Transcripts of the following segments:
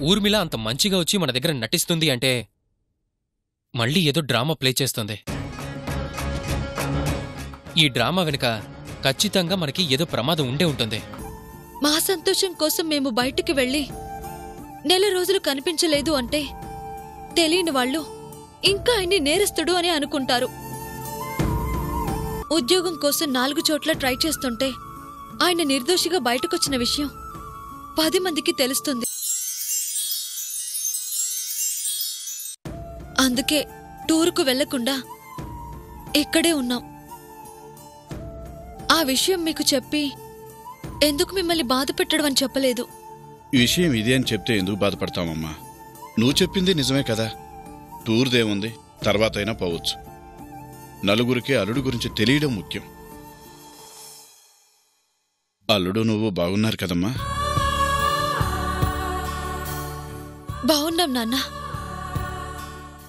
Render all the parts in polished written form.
ఊర్మిళ అంత మంచిగా వచ్చి మన దగ్గర నటిస్తుంది అంటే మళ్ళీ ఏదో డ్రామా ప్లే చేస్తుంది. ఈ డ్రామా వెనుక ఖచ్చితంగా మనకి ఏదో ప్రమాదం ఉండే ఉంటుంది. మా సంతోషం కోసం మేము బయటికి వెళ్ళి నెల రోజులు కనిపించలేదు అంటే తెలియని వాళ్ళు ఇంకా ఆయన్ని నేరస్తుడు అని అనుకుంటారు. ఉద్యోగం కోసం 4 చోట్ల ట్రై చేస్తుంటే ఆయన నిర్దోషిగా బయటకొచ్చిన విషయం 10 మందికి తెలుస్తుంది. అందుకే టూరుకు వెళ్లకుండా ఇక్కడే ఉన్నాం. ఆ విషయం మీకు చెప్పి ఎందుకు మిమ్మల్ని బాధ పెట్టడం అని చెప్పలేదు. ఈ విషయం ఇది అని చెప్తే ఎందుకు బాధపడతామమ్మా? నువ్వు చెప్పింది నిజమే కదా. టూర్దేముంది, తర్వాత అయినా పోవచ్చు. నలుగురికి అల్లుడు గురించి తెలియడం ముఖ్యం. అల్లుడు నువ్వు బాగున్నారు కదమ్మా? బాగున్నాం నాన్న.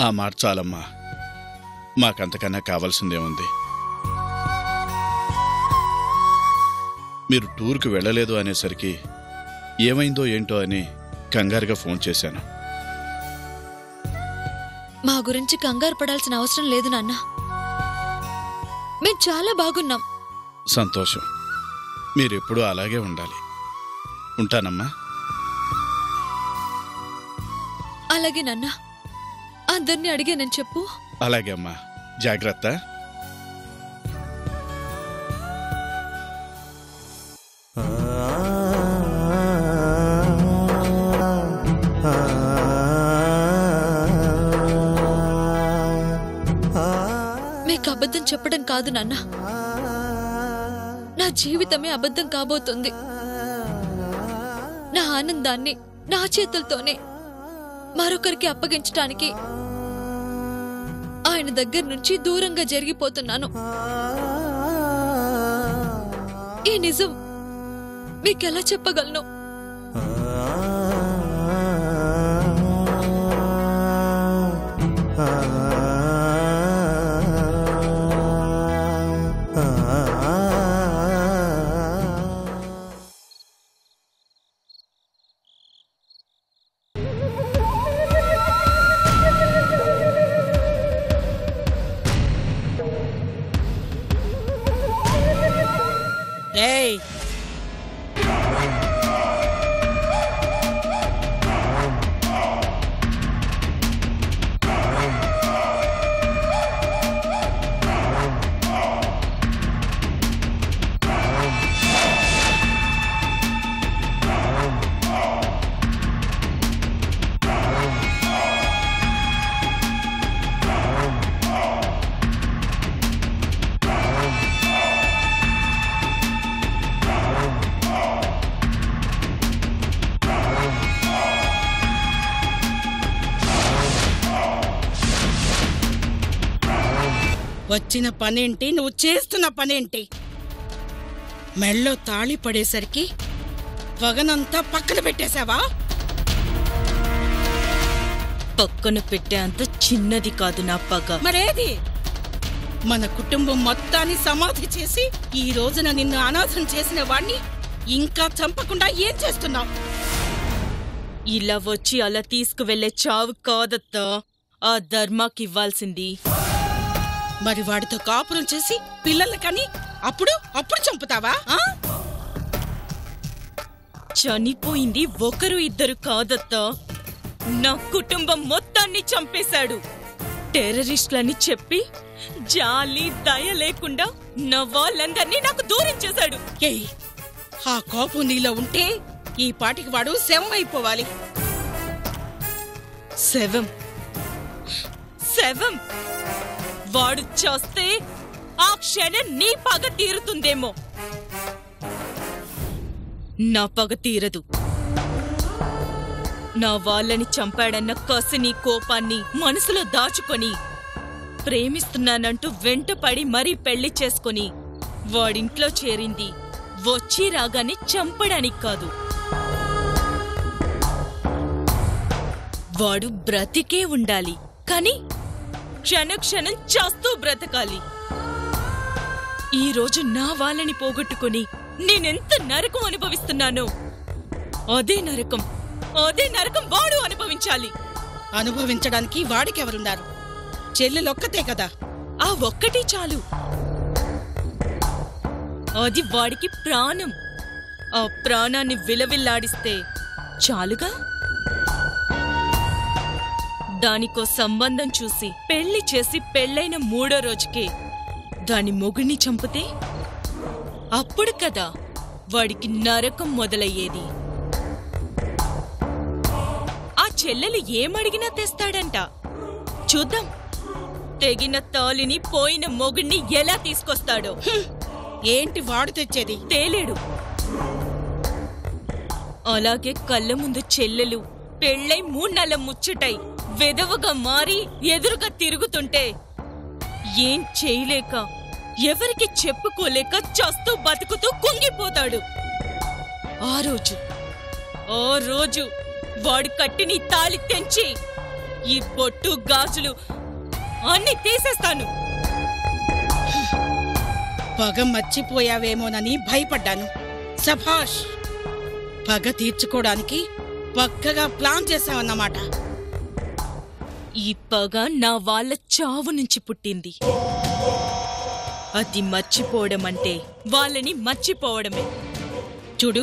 ఆ మాట చాలమ్మా, మాకంతకన్నా కావాల్సిందేముంది. మీరు టూర్కి వెళ్ళలేదు అనేసరికి ఏమైందో ఏంటో అని కంగారుగా ఫోన్ చేశాను. మా గురించి కంగారు పడాల్సిన అవసరం లేదు నాన్న. మేం చాలా బాగున్నాం. సంతోషం. మీరెప్పుడూ అలాగే ఉండాలి. ఉంటానమ్మా. అలాగే నాన్న. అందరినీ అడిగానని చెప్పు. అలాగే అమ్మా, జాగ్రత్త. మీకు అబద్ధం చెప్పడం కాదు నాన్న, నా జీవితమే అబద్ధం కాబోతుంది. నా ఆనందాన్ని నా చేతులతోనే మరొకరికి అప్పగించటానికి ఆయన దగ్గర నుంచి దూరంగా జరిగిపోతున్నాను. ఈ నిజం మీకెలా చెప్పగలను? వచ్చిన పనేంటి, నువ్వు చేస్తున్న పనేంటి? మెళ్ళో తాళి పడేసరికి పగనంతా పక్కన పెట్టేశావా? పక్కన పెట్టే అంత చిన్నది కాదు నా పగ. మరేది? మన కుటుంబం మొత్తాన్ని సమాధి చేసి ఈ రోజున నిన్ను అనాథం చేసిన వాణ్ణి ఇంకా చంపకుండా ఏం చేస్తున్నావు? ఇలా వచ్చి అలా తీసుకువెళ్లే చావు కాదత్తా ఆ ధర్మాకివ్వాల్సింది. మరి వాడితో కాపురం చేసి పిల్లలు కని అప్పుడు చంపుతావా? చనిపోయింది 1-2 కాదత్తా, నా కుటుంబం మొత్తాన్ని చంపేశాడు. టెర్రరిస్టులని చెప్పి జాలి దయ లేకుండా నా వాళ్ళందర్నీ నాకు దూరం చేశాడు. ఆ కోపం నీలో ఉంటే ఈ పాటికి వాడు శవం అయిపోవాలి. శవం? వాడు చేస్తే ఆ క్షణం నీ పగ తీరుతుందేమో. నా పగ తీరదు. నా వాళ్ళని చంపాడన్న కసిని కోపాన్ని మనసులో దాచుకొని ప్రేమిస్తున్నానంటూ వెంటపడి మరీ పెళ్లి చేసుకుని వాడింట్లో చేరింది వచ్చి రాగానే చంపడానికి కాదు. వాడు బ్రతికే ఉండాలి, కానీ క్షణక్షణం చేస్తూ బ్రతకాలి. ఈరోజు నా వాళ్ళని పోగొట్టుకుని నేనెంత నరకం అనుభవిస్తున్నానో అదే నరకం అదే నరకం వాడు అనుభవించాలి. అనుభవించడానికి వాడికెవరున్నారు? చెల్లెలొక్కతే కదా. ఆ ఒక్కటి చాలు. అది వాడికి ప్రాణం. ఆ ప్రాణాన్ని విలవిల్లాడిస్తే చాలుగా. దానికో సంబంధం చూసి పెళ్లి చేసి పెళ్ళైన 3వ రోజుకే దాని మొగుణ్ణి చంపితే అప్పుడు కదా వాడికి నరకం మొదలయ్యేది. ఆ చెల్లెలు ఏమడిగినా తెస్తాడంట. చూద్దాం తెగిన తాలిని పోయిన మొగుణ్ణి ఎలా తీసుకొస్తాడో. ఏంటి వాడు తెచ్చేది? తేలేడు. అలాగే కళ్ళ ముందు చెల్లెలు పెళ్ళై 3 నెలల ముచ్చటై వెదవగా మారి ఎదురుగా తిరుగుతుంటే ఏం చేయలేక ఎవరికి చెప్పుకోలేక చస్తూ బతుకుతూ కుంగిపోతాడు. ఆ రోజు వాడు కట్టిని తాళి తెంచి ఈ బొట్టు గాజులు అన్ని తీసేస్తాను. పగ మర్చిపోయావేమోనని భయపడ్డాను. సభాష్! పగ తీర్చుకోవడానికి పక్కగా ప్లాన్ చేశావన్నమాట. ఈ పగ నా వాళ్ళ చావు నుంచి పుట్టింది. అది మర్చిపోవడం అంటే వాళ్ళని మర్చిపోవడమే. చూడు,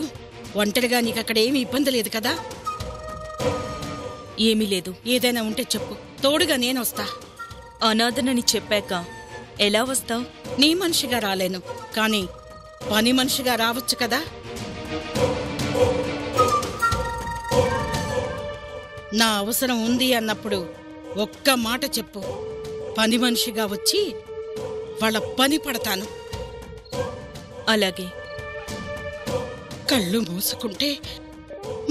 ఒంటరిగా నీకక్కడేమీ ఇబ్బంది లేదు కదా? ఏమీ లేదు. ఏదైనా ఉంటే చెప్పు, తోడుగా నేనొస్తా. అనాథనని చెప్పాక ఎలా వస్తావ్? నీ మనిషిగా రాలేను, కానీ పని మనిషిగా రావచ్చు కదా. నా అవసరం ఉంది అన్నప్పుడు ఒక్క మాట చెప్పు, పని మనిషిగా వచ్చి వాళ్ళ పని పడతాను. అలాగే. కళ్ళు మూసుకుంటే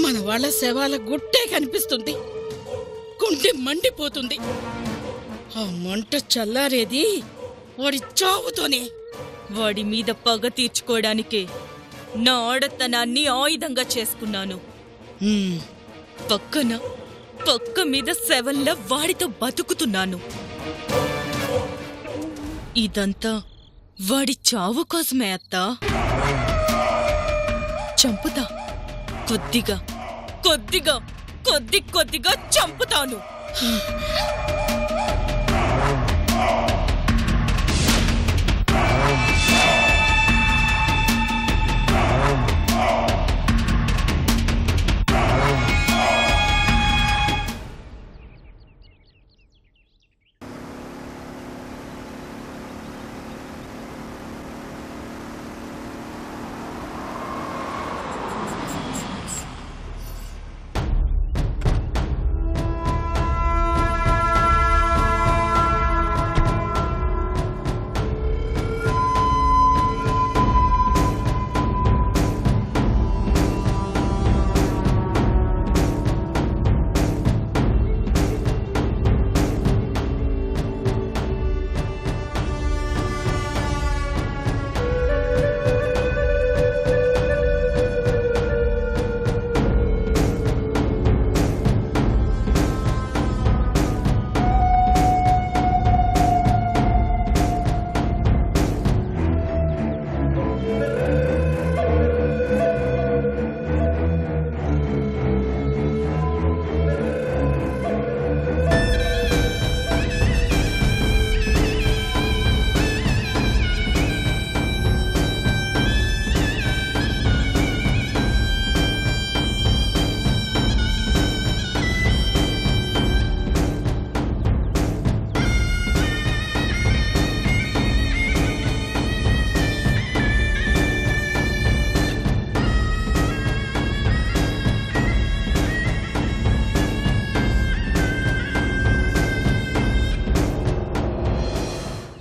మన వాళ్ళ శవాల గుట్టే కనిపిస్తుంది. గుండె మండిపోతుంది. ఆ మంట చల్లారేది వాడి చావుతోనే. వాడి మీద పగ తీర్చుకోవడానికే నా ఆడతనాన్ని ఆయుధంగా చేసుకున్నాను. పక్క మీద శవంలా వాడితో బతుకుతున్నాను. ఇదంతా వాడి చావు కోసమే అత్తా. చంపుతా. కొద్దిగా చంపుతాను.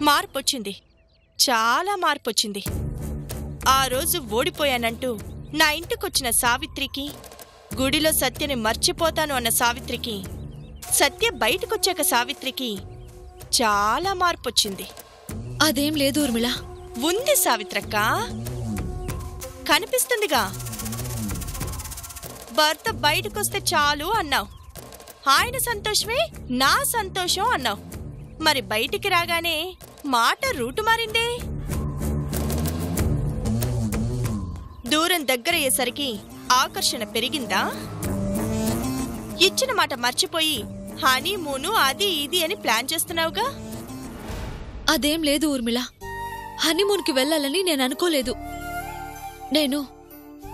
మార్పొచ్చింది. చాలా మార్పొచ్చింది. ఆ రోజు ఓడిపోయానంటూ నా ఇంటికొచ్చిన సావిత్రికి, గుడిలో సత్యని మర్చిపోతాను అన్న సావిత్రికి, సత్య బయటకొచ్చాక సావిత్రికి చాలా మార్పొచ్చింది. అదేం లేదు ఊర్మిళ. ఉంది సావిత్రక్క, కనిపిస్తుందిగా. భర్త బయటకొస్తే చాలు అన్నావు. ఆయన సంతోషమే నా సంతోషం అన్నావు. మరి బయటికి రాగానే మాట రూటు మారిందే. దూరం దగ్గరయ్యేసరికి ఆకర్షణ పెరిగిందా? ఇచ్చిన మాట మర్చిపోయి హనీమూను అది ఇది అని ప్లాన్ చేస్తున్నావుగా? అదేం లేదు ఊర్మిళ. హనీమూన్కి వెళ్ళాలని నేను అనుకోలేదు. నేను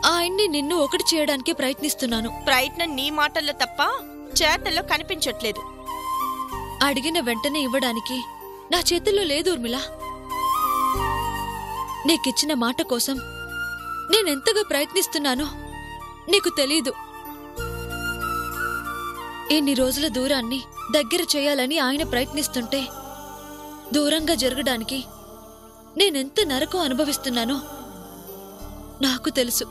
ఆయన్ని నిన్ను ఒకటి చేయడానికి ప్రయత్నిస్తున్నాను. ప్రయత్నం నీ మాటల్లో తప్ప చేతల్లో కనిపించట్లేదు. అడిగిన వెంటనే ఇవ్వడానికి నా చేతుల్లో లేదు ఊర్మిళ. నీకిచ్చిన మాట కోసం నేనెంతగా ప్రయత్నిస్తున్నానో నీకు తెలీదు. ఇన్ని రోజుల దూరాన్ని దగ్గర చేయాలని ఆయన ప్రయత్నిస్తుంటే దూరంగా జరగడానికి నేనెంత నరకం అనుభవిస్తున్నానో నాకు తెలుసు.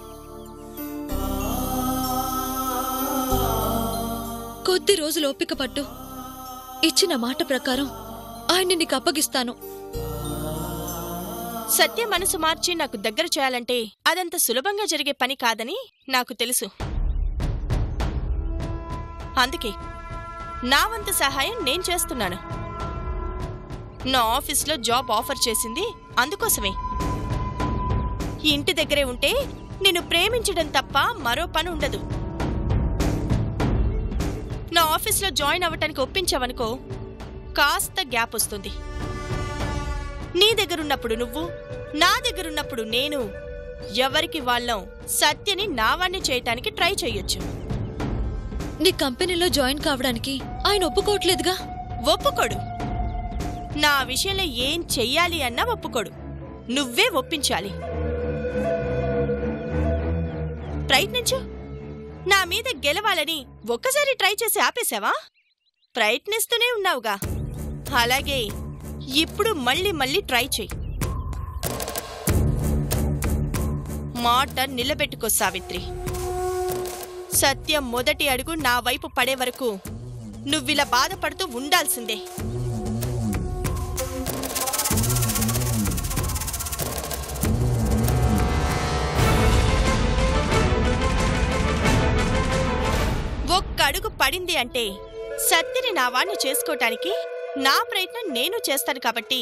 కొద్ది రోజులు ఓపిక పట్టు. ఇచ్చిన మాట ప్రకారం ఆయన్ని నీకు అప్పగిస్తాను. సత్య మనసు మార్చి నాకు దగ్గర చేయాలంటే అదంత సులభంగా జరిగే పని కాదని నాకు తెలుసు. అందుకే నా వంతు సహాయం నేను చేస్తున్నాను. నా ఆఫీస్లో జాబ్ ఆఫర్ చేసింది అందుకోసమే. ఇంటి దగ్గరే ఉంటే నిన్ను ప్రేమించడం తప్ప మరో పని ఉండదు. నా ఆఫీస్లో జాయిన్ అవ్వటానికి ఒప్పించావనుకో, కాస్త గ్యాప్ వస్తుంది. నీ దగ్గరున్నప్పుడు నువ్వు, నా దగ్గరున్నప్పుడు నేను ఎవరికి వాళ్ళం సత్యని నావాణ్ణి చేయటానికి ట్రై చెయ్యొచ్చు. నీ కంపెనీలో జాయిన్ కావడానికి ఆయన ఒప్పుకోవట్లేదుగా? ఒప్పుకోడు. నా విషయంలో ఏం చెయ్యాలి అన్నా ఒప్పుకోడు. నువ్వే ఒప్పించాలి. ప్రయత్నించు. నా మీద గెలవాలని ఒక్కసారి ట్రై చేసి ఆపేశావా? ప్రయత్నిస్తూనే ఉన్నావుగా, అలాగే ఇప్పుడు మళ్ళీ మళ్ళీ ట్రై చెయ్యి. మాట నిలబెట్టుకో సావిత్రి. సత్యం మొదటి అడుగు నా వైపు పడే వరకు నువ్విలా బాధపడుతూ ఉండాల్సిందే. ఒక్క అడుగు పడింది అంటే సత్యని నా వాణ్ణి చేసుకోటానికి నా ప్రయత్నం నేను చేస్తాను కాబట్టి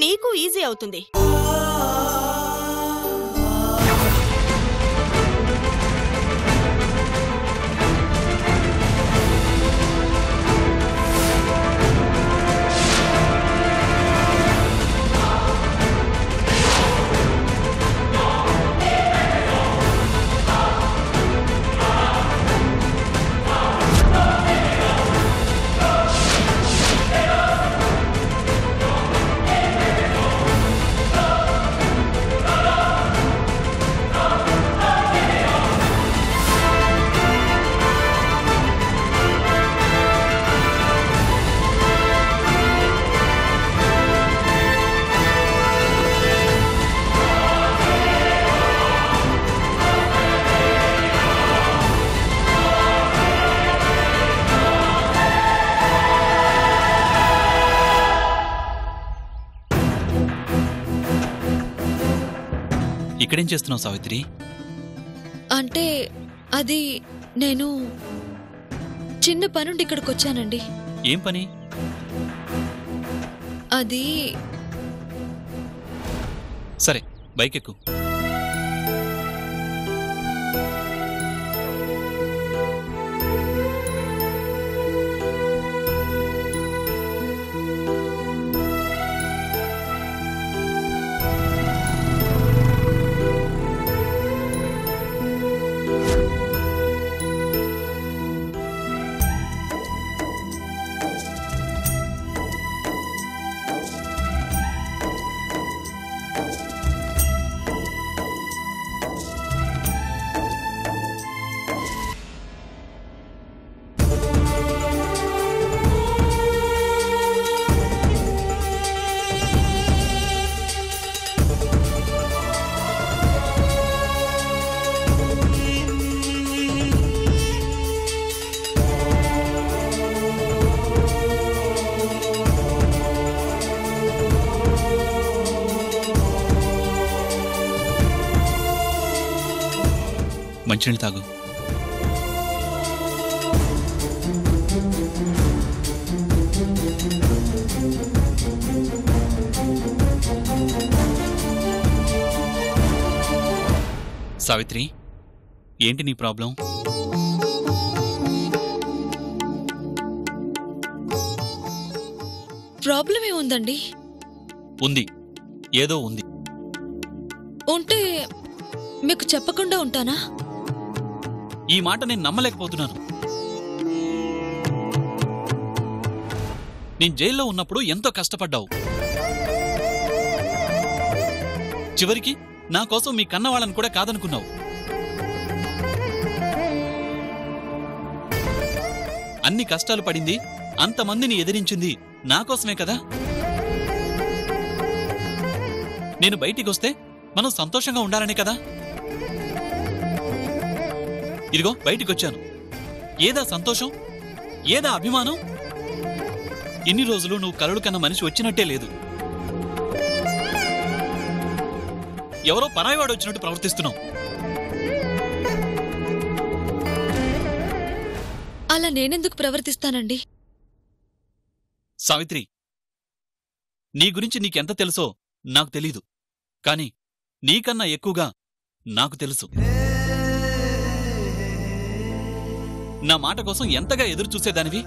నీకు ఈజీ అవుతుంది. ఇక్కడేం చేస్తున్నావు సావిత్రి? అంటే అది నేను చిన్న పనుండి ఇక్కడికొచ్చానండి. ఏం పని? అది సరే, బైక్ ఎక్కు. మంచినీళ్ళు తాగు. సావిత్రి, ఏంటి నీ ప్రాబ్లం? ప్రాబ్లం ఏముందండి? ఉంది, ఏదో ఉంది. ఉంటే మీకు చెప్పకుండా ఉంటానా? ఈ మాట నేను నమ్మలేకపోతున్నాను. నేను జైల్లో ఉన్నప్పుడు ఎంతో కష్టపడ్డావు. చివరికి నా కోసం మీ కన్నవాళ్ళని కూడా కాదనుకున్నావు. అన్ని కష్టాలు పడింది, అంతమందిని ఎదిరించింది నా కోసమే కదా. నేను బయటికొస్తే మనం సంతోషంగా ఉండాలనే కదా. ఇదిగో బయటికొచ్చాను. ఏదా సంతోషం, ఏదా అభిమానం? ఇన్ని రోజులు నువ్వు కలలు కన్న మనిషి వచ్చినట్టే లేదు. ఎవరో పరాయివాడు వచ్చినట్టు ప్రవర్తిస్తున్నావు. అలా నేనెందుకు ప్రవర్తిస్తానండి? సావిత్రి, నీ గురించి నీకెంత తెలుసో నాకు తెలీదు, కాని నీకన్నా ఎక్కువగా నాకు తెలుసు. నా మాట కోసం ఎంతగా ఎదురు చూసేదానివి,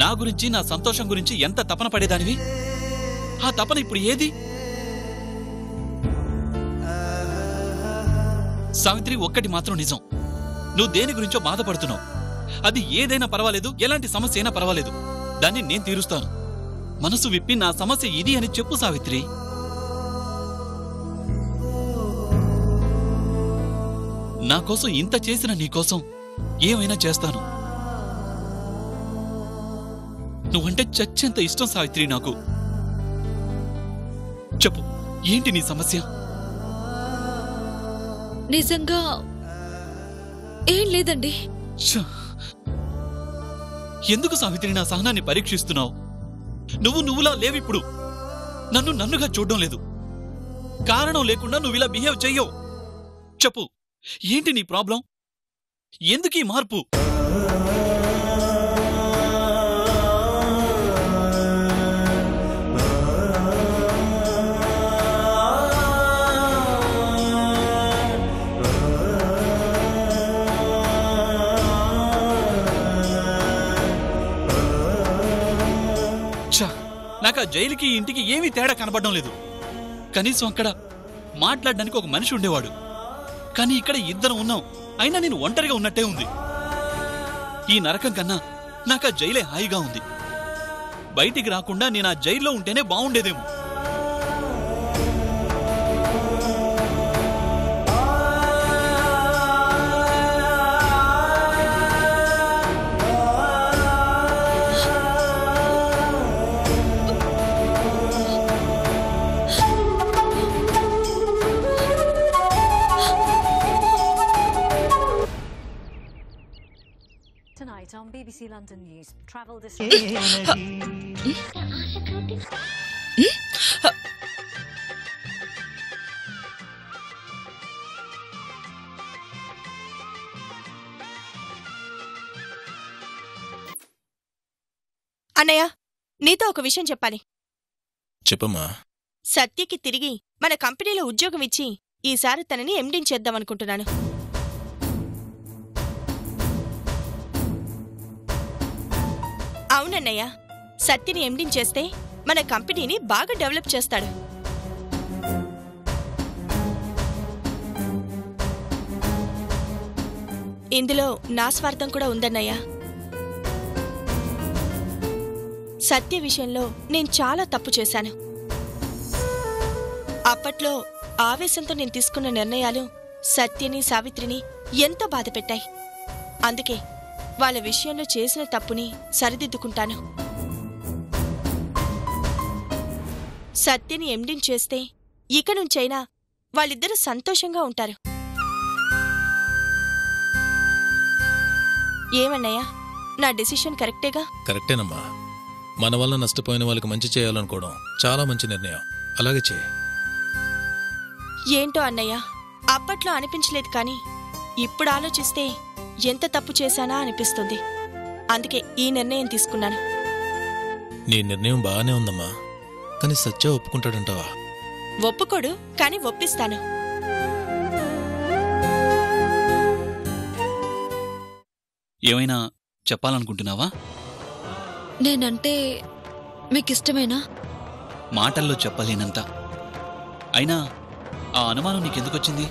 నా గురించి నా సంతోషం గురించి ఎంత తపన పడేదానివి. ఆ తపన ఇప్పుడు ఏది? సావిత్రి, ఒక్కటి మాత్రం నిజం, నువ్వు దేని గురించో బాధపడుతున్నావు. అది ఏదైనా పర్వాలేదు, ఎలాంటి సమస్య అయినా పర్వాలేదు, దాన్ని నేను తీరుస్తాను. మనసు విప్పి నా సమస్య ఇది అని చెప్పు సావిత్రి. నా కోసం ఇంత చేసిన నీకోసం ఏమైనా చేస్తాను. నువ్వంటే చచ్చేంత ఇష్టం సావిత్రి నాకు. చెప్పు, ఏంటి నీ సమస్య? నిజంగా ఏం లేదండి. ఎందుకు సావిత్రి నా సహనాన్ని పరీక్షిస్తున్నావు? నువ్వులా లేవిప్పుడు. నన్నుగా చూడడం లేదు. కారణం లేకుండా నువ్విలా బిహేవ్ చెయ్యవు. చెప్పు, ఏంటి నీ ప్రాబ్లం? ఎందుకీ మార్పు? నాకు ఆ జైలుకి ఇంటికి ఏమీ తేడా కనబడడం లేదు. కనీసం అక్కడ మాట్లాడడానికి ఒక మనిషి ఉండేవాడు. కానీ ఇక్కడ ఇద్దరం ఉన్నాం, అయినా నేను ఒంటరిగా ఉన్నట్టే ఉంది. ఈ నరకం కన్నా నాకు ఆ జైలే హాయిగా ఉంది. బయటికి రాకుండా నేను ఆ జైల్లో ఉంటేనే బాగుండేదేమో. Tonight on BBC London News, travel disruption. అన్నయ్య, నీతో ఒక విషయం చెప్పాలి. చెప్పమ్మా. సత్యకి తిరిగి మన కంపెనీలో ఉద్యోగం ఇచ్చి ఈసారి తనని ఎండింగ్ చేద్దామనుకుంటున్నాను. అవునన్నయ్య, సత్యని ఎండింగ్ చేస్తే మన కంపెనీని బాగా డెవలప్ చేస్తాడు. ఇందులో నా స్వార్థం కూడా ఉందన్నయ్య. సత్య విషయంలో నేను చాలా తప్పు చేశాను. అప్పట్లో ఆవేశంతో నేను తీసుకున్న నిర్ణయాలు సత్యని, సావిత్రిని ఎంతో బాధపెట్టాయి. అందుకే వాళ్ళ విషయంలో చేసిన తప్పుని సరిదిద్దుకుంటాను. సత్యని ఎండింగ్ చేస్తే ఇక నుంచైనా వాళ్ళిద్దరూ సంతోషంగా ఉంటారు. ఏమన్నయ్యా, నా డెసిషన్ కరెక్టేగా? కరెక్టేనమ్మా. మన వల్ల నష్టపోయిన వాళ్ళకి మంచి చేయాలనుకోవడం చాలా మంచి నిర్ణయం. అలాగే చేయి. ఏంటో అన్నయ్య, అప్పట్లో అనిపించలేదు, కానీ ఇప్పుడు ఆలోచిస్తే ఎంత తప్పు చేశానా అనిపిస్తుంది. అందుకే ఈ నిర్ణయం తీసుకున్నాను. నీ నిర్ణయం బాగానే ఉందమ్మా, కానీ సత్య ఒప్పుకుంటాడంటావా? ఒప్పుకోడు, కానీ ఒప్పిస్తాను. ఏమైనా చెప్పాలనుకుంటున్నావా? నేనంటే మీకిష్టమేనా? మాటల్లో చెప్పలేనంత. అయినా ఆ అనుమానం నీకెందుకొచ్చింది?